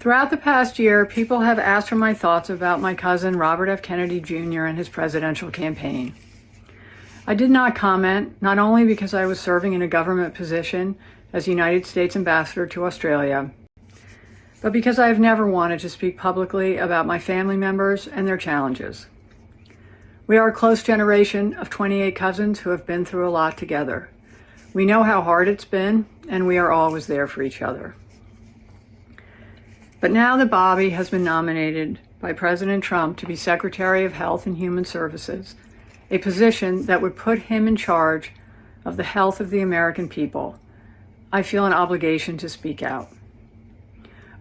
Throughout the past year, people have asked for my thoughts about my cousin Robert F. Kennedy Jr. and his presidential campaign. I did not comment, not only because I was serving in a government position as United States Ambassador to Australia, but because I have never wanted to speak publicly about my family members and their challenges. We are a close generation of 28 cousins who have been through a lot together. We know how hard it's been, and we are always there for each other. But now that Bobby has been nominated by President Trump to be Secretary of Health and Human Services, a position that would put him in charge of the health of the American people, I feel an obligation to speak out.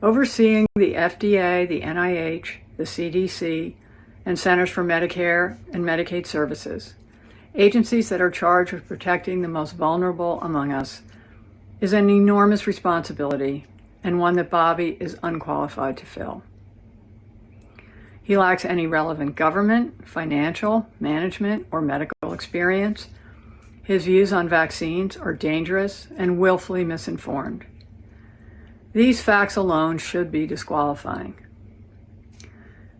Overseeing the FDA, the NIH, the CDC, and Centers for Medicare and Medicaid Services, agencies that are charged with protecting the most vulnerable among us, is an enormous responsibility and one that Bobby is unqualified to fill. He lacks any relevant government, financial, management, or medical experience. His views on vaccines are dangerous and willfully misinformed. These facts alone should be disqualifying.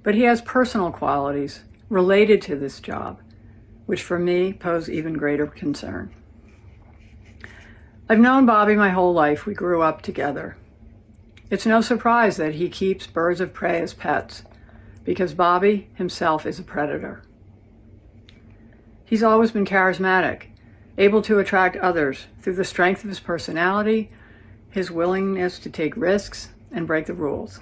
But he has personal qualities related to this job, which for me pose even greater concern. I've known Bobby my whole life. We grew up together. It's no surprise that he keeps birds of prey as pets, because Bobby himself is a predator. He's always been charismatic, able to attract others through the strength of his personality, his willingness to take risks and break the rules.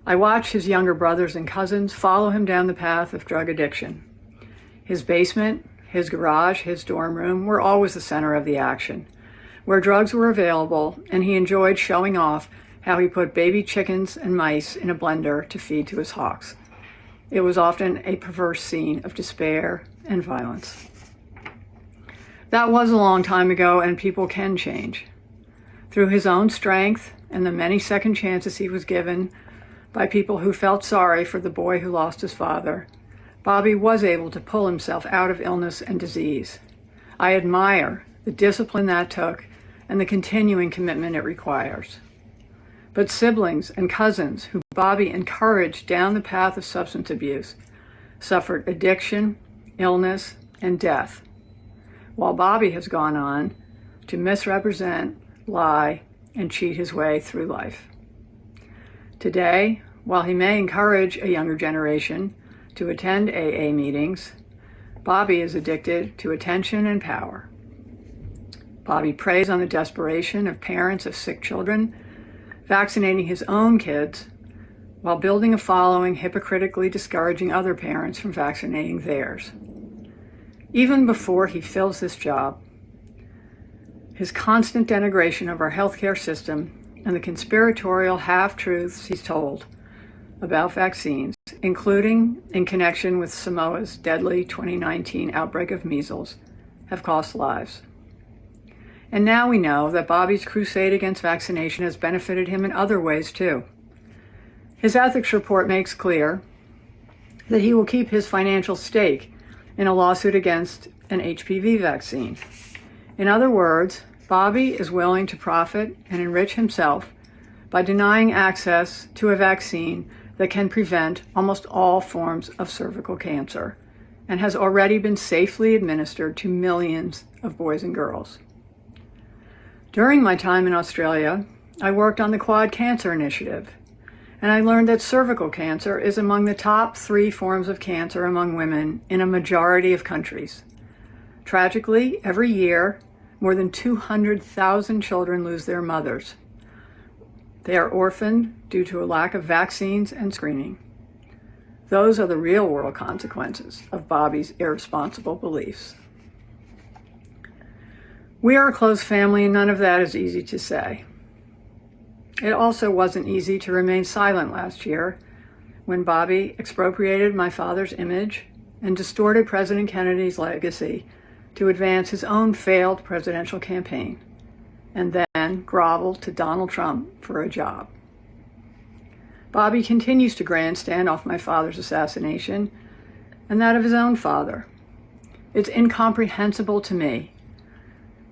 I watch his younger brothers and cousins follow him down the path of drug addiction. His basement, his garage, his dorm room were always the center of the action, where drugs were available, and he enjoyed showing off how he put baby chickens and mice in a blender to feed to his hawks. It was often a perverse scene of despair and violence. That was a long time ago, and people can change. Through his own strength and the many second chances he was given by people who felt sorry for the boy who lost his father, Bobby was able to pull himself out of illness and disease. I admire the discipline that took and the continuing commitment it requires. But siblings and cousins who Bobby encouraged down the path of substance abuse suffered addiction, illness, and death, while Bobby has gone on to misrepresent, lie, and cheat his way through life. Today, while he may encourage a younger generation to attend AA meetings, Bobby is addicted to attention and power. Bobby preys on the desperation of parents of sick children, vaccinating his own kids while building a following hypocritically discouraging other parents from vaccinating theirs. Even before he fills this job, his constant denigration of our healthcare system and the conspiratorial half-truths he's told about vaccines, including in connection with Samoa's deadly 2019 outbreak of measles, have cost lives. And now we know that Bobby's crusade against vaccination has benefited him in other ways too. His ethics report makes clear that he will keep his financial stake in a lawsuit against an HPV vaccine. In other words, Bobby is willing to profit and enrich himself by denying access to a vaccine that can prevent almost all forms of cervical cancer and has already been safely administered to millions of boys and girls. During my time in Australia, I worked on the Quad Cancer Initiative, and I learned that cervical cancer is among the top 3 forms of cancer among women in a majority of countries. Tragically, every year, more than 200,000 children lose their mothers. They are orphaned due to a lack of vaccines and screening. Those are the real-world consequences of Bobby's irresponsible beliefs. We are a close family, and none of that is easy to say. It also wasn't easy to remain silent last year when Bobby expropriated my father's image and distorted President Kennedy's legacy to advance his own failed presidential campaign, and then groveled to Donald Trump for a job. Bobby continues to grandstand off my father's assassination and that of his own father. It's incomprehensible to me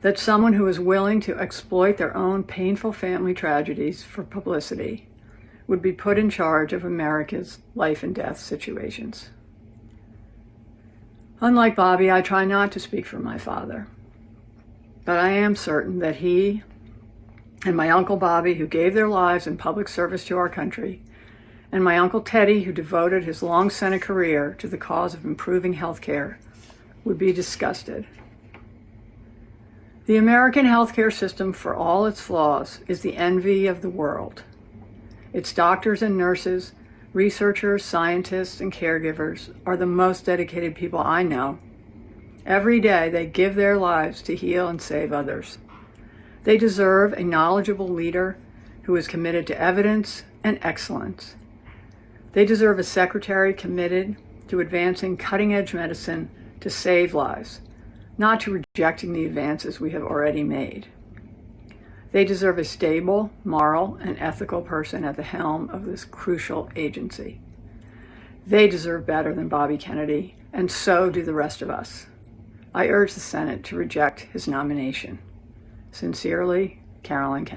that someone who is willing to exploit their own painful family tragedies for publicity would be put in charge of America's life and death situations. Unlike Bobby, I try not to speak for my father, but I am certain that he and my Uncle Bobby, who gave their lives in public service to our country, and my Uncle Teddy, who devoted his long Senate career to the cause of improving health care, would be disgusted. The American healthcare system, for all its flaws, is the envy of the world. Its doctors and nurses, researchers, scientists, and caregivers are the most dedicated people I know. Every day they give their lives to heal and save others. They deserve a knowledgeable leader who is committed to evidence and excellence. They deserve a secretary committed to advancing cutting-edge medicine to save lives, not to rejecting the advances we have already made. They deserve a stable, moral, and ethical person at the helm of this crucial agency. They deserve better than Bobby Kennedy, and so do the rest of us. I urge the Senate to reject his nomination. Sincerely, Carolyn Kennedy.